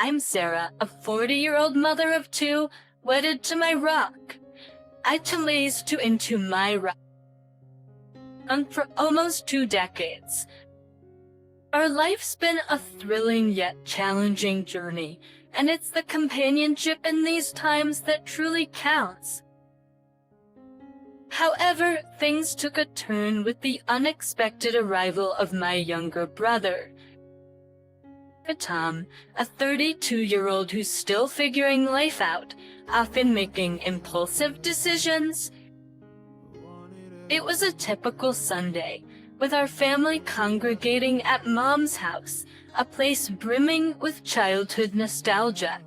I'm Sarah, a 40-year-old mother of two, wedded to my rock. I lays to into my rock. And for almost 2 decades. Our life's been a thrilling yet challenging journey, and it's the companionship in these times that truly counts. However, things took a turn with the unexpected arrival of my younger brother, Tom, a 32-year-old who's still figuring life out, often making impulsive decisions. It was a typical Sunday, with our family congregating at Mom's house, a place brimming with childhood nostalgia.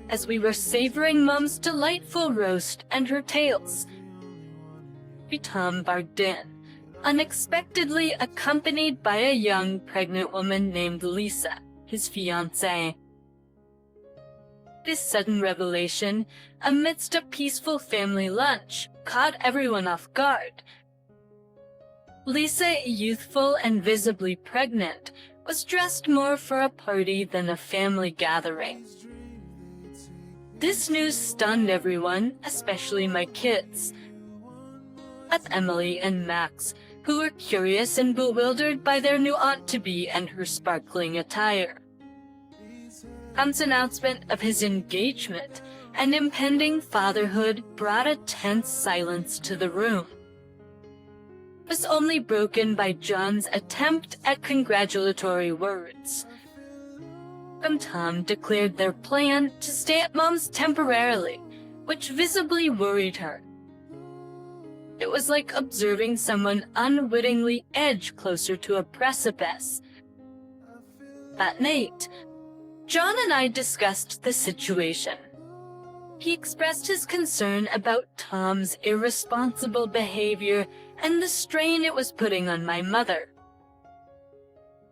As we were savoring Mom's delightful roast and her tales, Tom barged in, unexpectedly accompanied by a young pregnant woman named Lisa, his fiancée. This sudden revelation, amidst a peaceful family lunch, caught everyone off guard. Lisa, youthful and visibly pregnant, was dressed more for a party than a family gathering. This news stunned everyone, especially my kids. But Emily and Max, who were curious and bewildered by their new aunt-to-be and her sparkling attire. Tom's announcement of his engagement and impending fatherhood brought a tense silence to the room. It was only broken by John's attempt at congratulatory words. Tom declared their plan to stay at Mom's temporarily, which visibly worried her. It was like observing someone unwittingly edge closer to a precipice. That night, John and I discussed the situation. He expressed his concern about Tom's irresponsible behavior and the strain it was putting on my mother.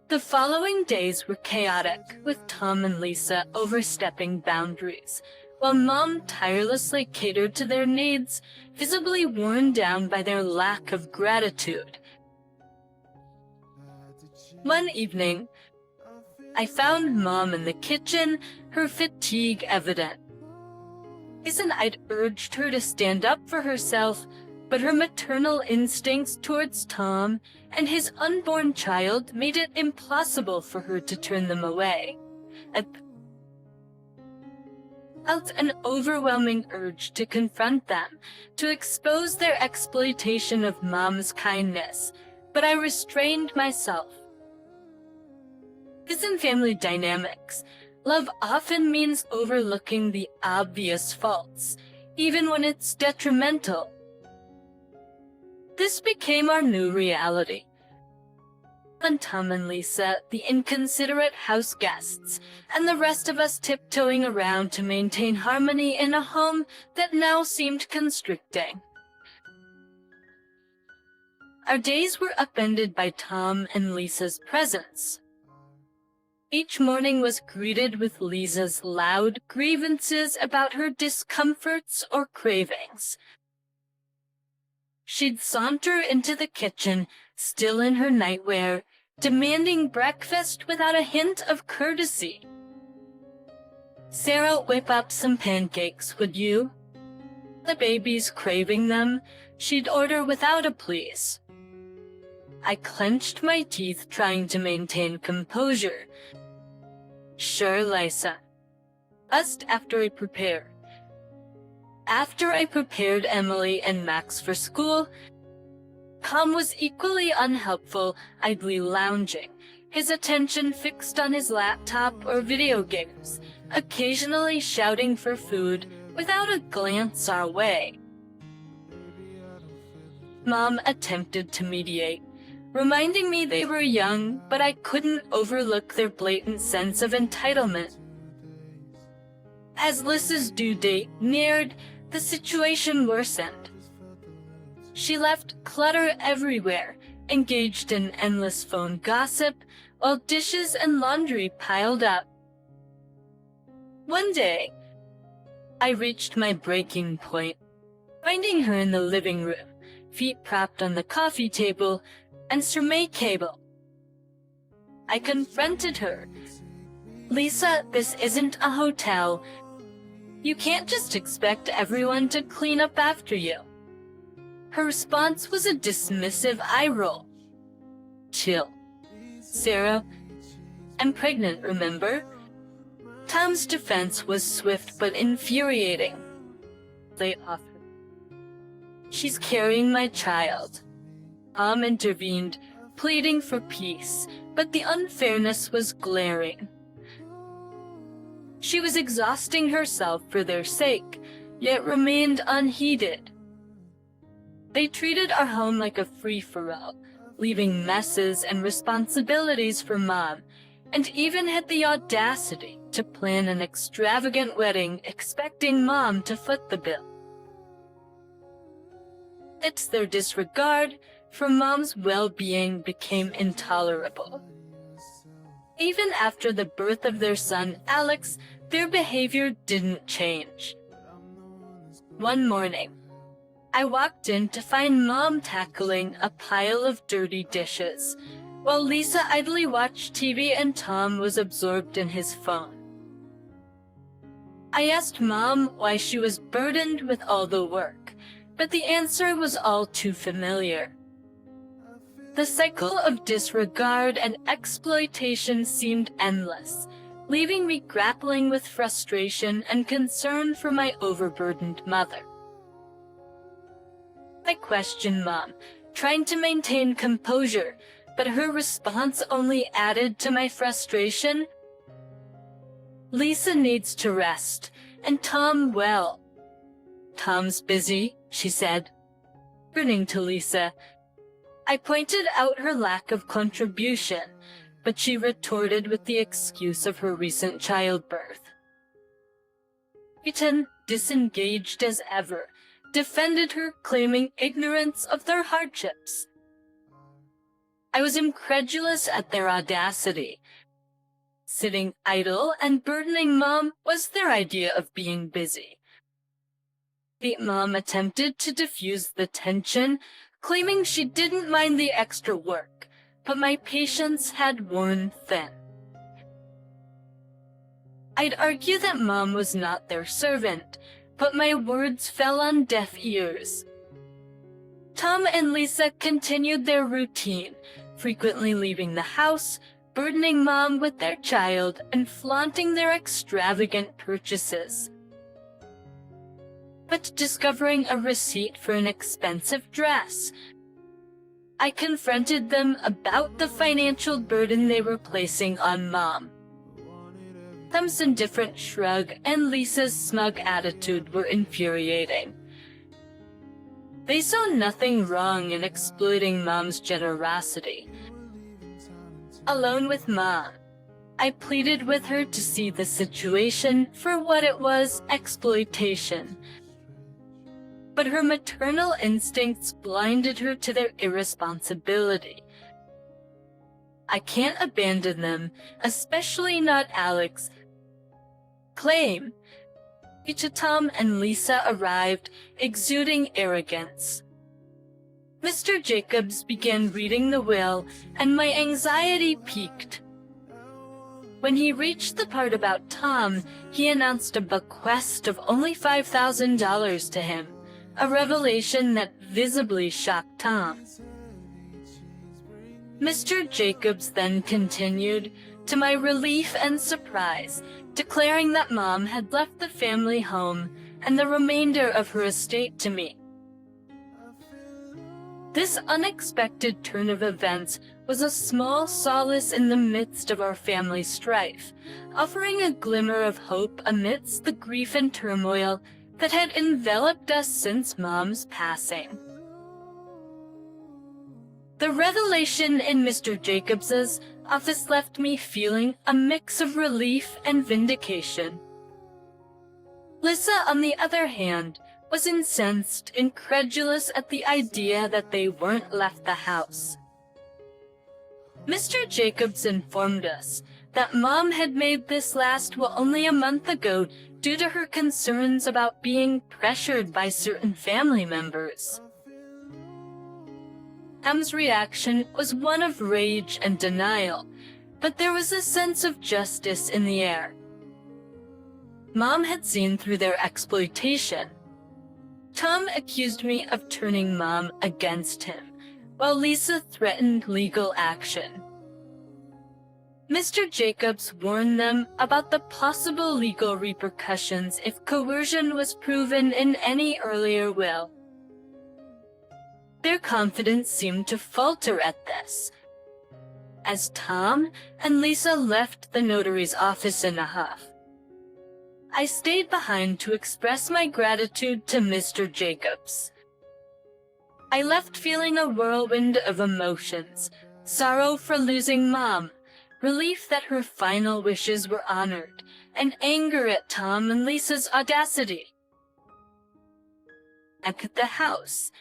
The following days were chaotic, with Tom and Lisa overstepping boundaries, while Mom tirelessly catered to their needs, visibly worn down by their lack of gratitude. One evening, I found Mom in the kitchen, her fatigue evident. I'd urged her to stand up for herself, but her maternal instincts towards Tom and his unborn child made it impossible for her to turn them away. I felt an overwhelming urge to confront them, to expose their exploitation of Mom's kindness, but I restrained myself. As in family dynamics, love often means overlooking the obvious faults, even when it's detrimental. This became our new reality. And Tom and Lisa, the inconsiderate house guests, and the rest of us tiptoeing around to maintain harmony in a home that now seemed constricting. Our days were upended by Tom and Lisa's presence. Each morning was greeted with Lisa's loud grievances about her discomforts or cravings. She'd saunter into the kitchen, still in her nightwear, demanding breakfast without a hint of courtesy. "Sarah, whip up some pancakes, would you?" The baby's craving them, she'd order without a please. I clenched my teeth, trying to maintain composure. "Sure, Lisa." Just after I prepared. After I prepared Emily and Max for school, Tom was equally unhelpful, idly lounging, his attention fixed on his laptop or video games, occasionally shouting for food without a glance our way. Mom attempted to mediate, reminding me they were young, but I couldn't overlook their blatant sense of entitlement. As Lisa's due date neared, the situation worsened. She left clutter everywhere, engaged in endless phone gossip, while dishes and laundry piled up. One day, I reached my breaking point, finding her in the living room, feet propped on the coffee table, and survey cable. I confronted her, "Lisa, this isn't a hotel. You can't just expect everyone to clean up after you." Her response was a dismissive eye roll. "Chill. Sarah, I'm pregnant, remember?" Tom's defense was swift but infuriating. They offered. "She's carrying my child." Tom intervened, pleading for peace, but the unfairness was glaring. She was exhausting herself for their sake, yet remained unheeded. They treated our home like a free-for-all, leaving messes and responsibilities for Mom, and even had the audacity to plan an extravagant wedding expecting Mom to foot the bill. It's their disregard for Mom's well-being became intolerable. Even after the birth of their son, Alex, their behavior didn't change. One morning, I walked in to find Mom tackling a pile of dirty dishes, while Lisa idly watched TV and Tom was absorbed in his phone. I asked Mom why she was burdened with all the work, but the answer was all too familiar. The cycle of disregard and exploitation seemed endless, leaving me grappling with frustration and concern for my overburdened mother. I questioned Mom, trying to maintain composure, but her response only added to my frustration. "Lisa needs to rest, and Tom well." "Tom's busy," she said. Grinning to Lisa, I pointed out her lack of contribution, but she retorted with the excuse of her recent childbirth. Ethan, disengaged as ever, defended her, claiming ignorance of their hardships. I was incredulous at their audacity. Sitting idle and burdening Mom was their idea of being busy. The Mom attempted to diffuse the tension, claiming she didn't mind the extra work, but my patience had worn thin. I'd argue that Mom was not their servant, but my words fell on deaf ears. Tom and Lisa continued their routine, frequently leaving the house, burdening Mom with their child, and flaunting their extravagant purchases. But discovering a receipt for an expensive dress, I confronted them about the financial burden they were placing on Mom. Tom's indifferent shrug and Lisa's smug attitude were infuriating. They saw nothing wrong in exploiting Mom's generosity. Alone with Mom, I pleaded with her to see the situation for what it was, exploitation. But her maternal instincts blinded her to their irresponsibility. "I can't abandon them, especially not Alex." Claim. Each Tom and Lisa arrived, exuding arrogance. Mr. Jacobs began reading the will, and my anxiety peaked. When he reached the part about Tom, he announced a bequest of only $5,000 to him, a revelation that visibly shocked Tom. Mr. Jacobs then continued, to my relief and surprise, declaring that Mom had left the family home and the remainder of her estate to me. This unexpected turn of events was a small solace in the midst of our family strife, offering a glimmer of hope amidst the grief and turmoil that had enveloped us since Mom's passing. The revelation in Mr. Jacobs's office left me feeling a mix of relief and vindication. Lisa, on the other hand, was incensed, incredulous at the idea that they weren't left the house. Mr. Jacobs informed us that Mom had made this last will only a month ago due to her concerns about being pressured by certain family members. Tom's reaction was one of rage and denial, but there was a sense of justice in the air. Mom had seen through their exploitation. Tom accused me of turning Mom against him, while Lisa threatened legal action. Mr. Jacobs warned them about the possible legal repercussions if coercion was proven in any earlier will. Their confidence seemed to falter at this. As Tom and Lisa left the notary's office in a huff, I stayed behind to express my gratitude to Mr. Jacobs. I left feeling a whirlwind of emotions: sorrow for losing Mom, relief that her final wishes were honored, and anger at Tom and Lisa's audacity. Back at the house,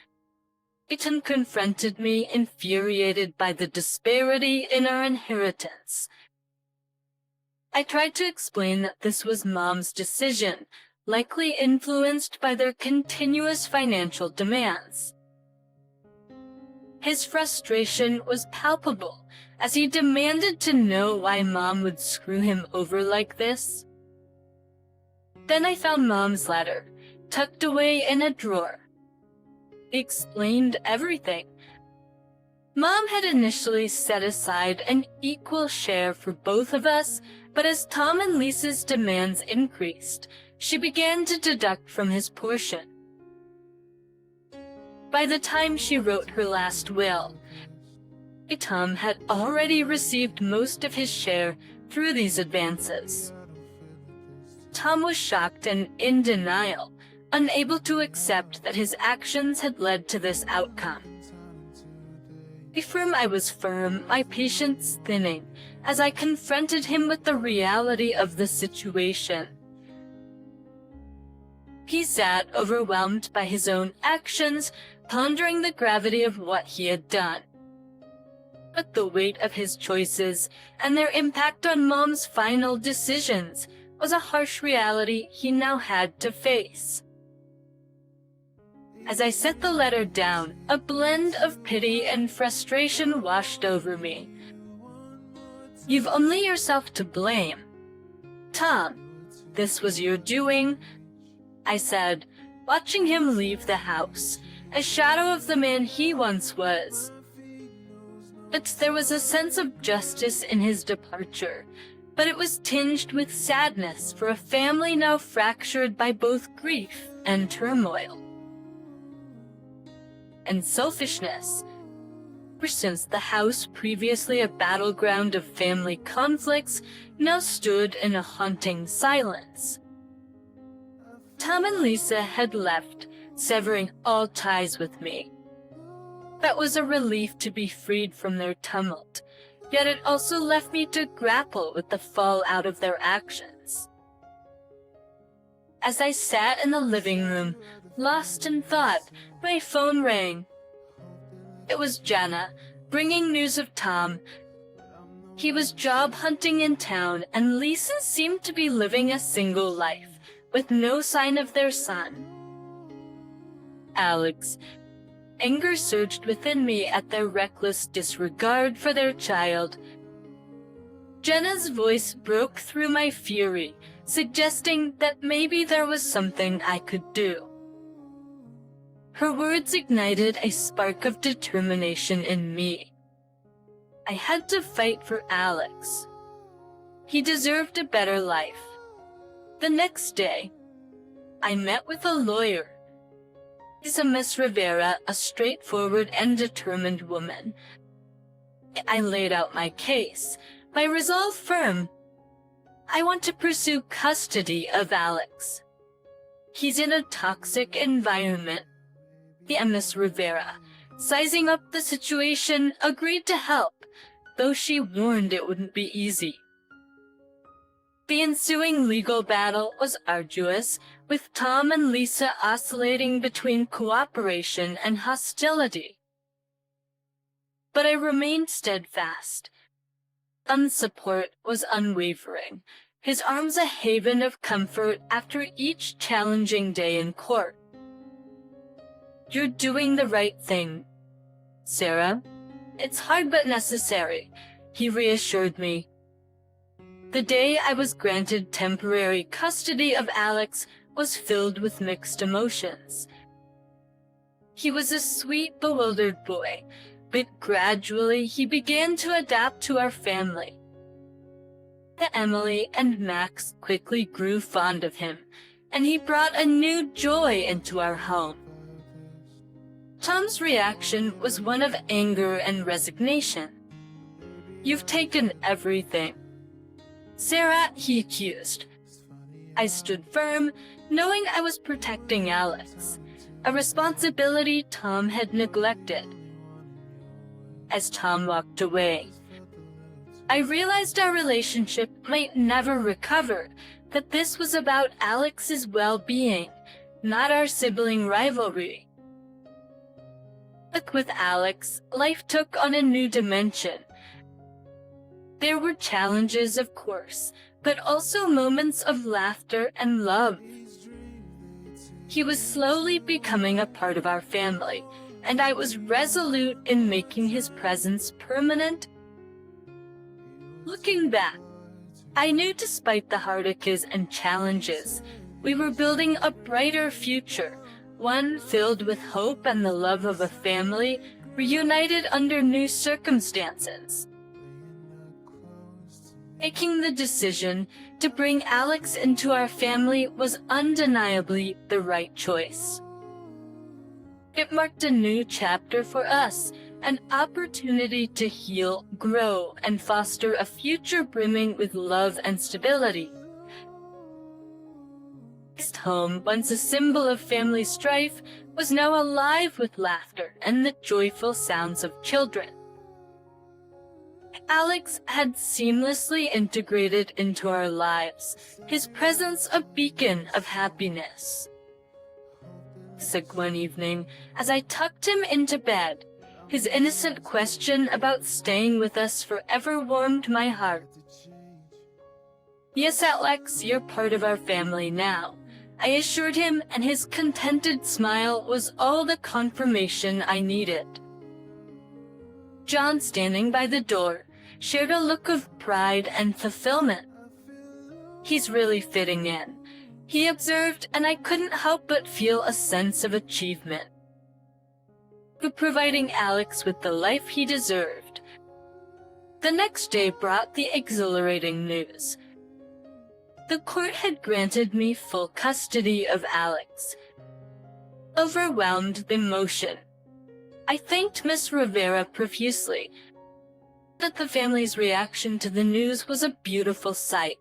Ethan confronted me, infuriated by the disparity in our inheritance. I tried to explain that this was Mom's decision, likely influenced by their continuous financial demands. His frustration was palpable, as he demanded to know why Mom would screw him over like this. Then I found Mom's letter, tucked away in a drawer. It explained everything. Mom had initially set aside an equal share for both of us, but as Tom and Lisa's demands increased, she began to deduct from his portion. By the time she wrote her last will, Tom had already received most of his share through these advances. Tom was shocked and in denial, unable to accept that his actions had led to this outcome. Before I was firm, my patience thinning, as I confronted him with the reality of the situation. He sat overwhelmed by his own actions, pondering the gravity of what he had done. But the weight of his choices and their impact on Mom's final decisions was a harsh reality he now had to face. As I set the letter down, a blend of pity and frustration washed over me. "You've only yourself to blame. Tom, this was your doing," I said, watching him leave the house, a shadow of the man he once was. But there was a sense of justice in his departure, but it was tinged with sadness for a family now fractured by both grief and turmoil. And selfishness. For since the house, previously a battleground of family conflicts, now stood in a haunting silence. Tom and Lisa had left, severing all ties with me. That was a relief to be freed from their tumult, yet it also left me to grapple with the fallout of their actions. As I sat in the living room, lost in thought, my phone rang. It was Jenna, bringing news of Tom. He was job hunting in town, and Lisa seemed to be living a single life, with no sign of their son. Alex. Anger surged within me at their reckless disregard for their child. Jenna's voice broke through my fury, suggesting that maybe there was something I could do. Her words ignited a spark of determination in me. I had to fight for Alex. He deserved a better life. The next day, I met with a lawyer. Miss Rivera, a straightforward and determined woman. I laid out my case, my resolve firm. I want to pursue custody of Alex. He's in a toxic environment. Miss Rivera, sizing up the situation, agreed to help, though she warned it wouldn't be easy. The ensuing legal battle was arduous, with Tom and Lisa oscillating between cooperation and hostility. But I remained steadfast. Tom's support was unwavering, his arms a haven of comfort after each challenging day in court. "You're doing the right thing, Sarah. It's hard but necessary," he reassured me. The day I was granted temporary custody of Alex was filled with mixed emotions. He was a sweet, bewildered boy, but gradually he began to adapt to our family. Emily and Max quickly grew fond of him, and he brought a new joy into our home. Tom's reaction was one of anger and resignation. "You've taken everything." "Sarah," he accused. I stood firm, knowing I was protecting Alex, a responsibility Tom had neglected. As Tom walked away, I realized our relationship might never recover, that this was about Alex's well-being, not our sibling rivalry. But with Alex, life took on a new dimension. There were challenges, of course, but also moments of laughter and love. He was slowly becoming a part of our family, and I was resolute in making his presence permanent. Looking back, I knew despite the hardships and challenges, we were building a brighter future, one filled with hope and the love of a family reunited under new circumstances. Making the decision to bring Alex into our family was undeniably the right choice. It marked a new chapter for us, an opportunity to heal, grow, and foster a future brimming with love and stability. This home, once a symbol of family strife, was now alive with laughter and the joyful sounds of children. Alex had seamlessly integrated into our lives, his presence a beacon of happiness. Sick one evening, as I tucked him into bed, his innocent question about staying with us forever warmed my heart. "Yes, Alex, you're part of our family now," I assured him, and his contented smile was all the confirmation I needed. John, standing by the door, shared a look of pride and fulfillment. "He's really fitting in," he observed, and I couldn't help but feel a sense of achievement. Providing Alex with the life he deserved. The next day brought the exhilarating news. The court had granted me full custody of Alex. Overwhelmed with emotion, I thanked Miss Rivera profusely. That the family's reaction to the news was a beautiful sight.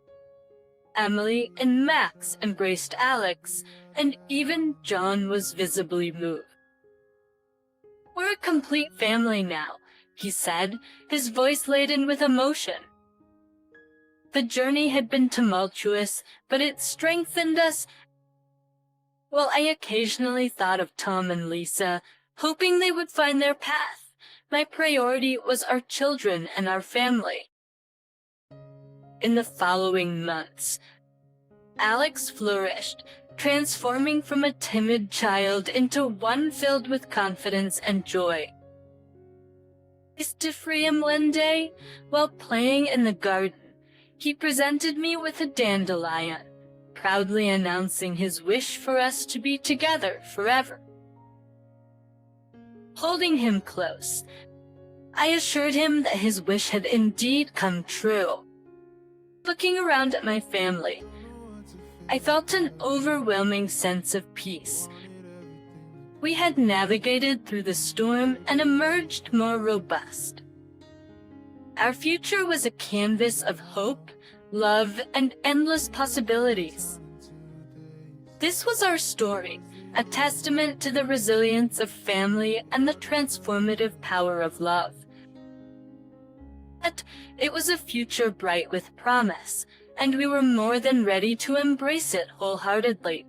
Emily and Max embraced Alex, and even John was visibly moved. "We're a complete family now," he said, his voice laden with emotion. The journey had been tumultuous, but it strengthened us. While I occasionally thought of Tom and Lisa, hoping they would find their path, my priority was our children and our family. In the following months, Alex flourished, transforming from a timid child into one filled with confidence and joy. To free him one day, while playing in the garden, he presented me with a dandelion, proudly announcing his wish for us to be together forever. Holding him close, I assured him that his wish had indeed come true. Looking around at my family, I felt an overwhelming sense of peace. We had navigated through the storm and emerged more robust. Our future was a canvas of hope, love, and endless possibilities. This was our story, a testament to the resilience of family and the transformative power of love. But it was a future bright with promise, and we were more than ready to embrace it wholeheartedly.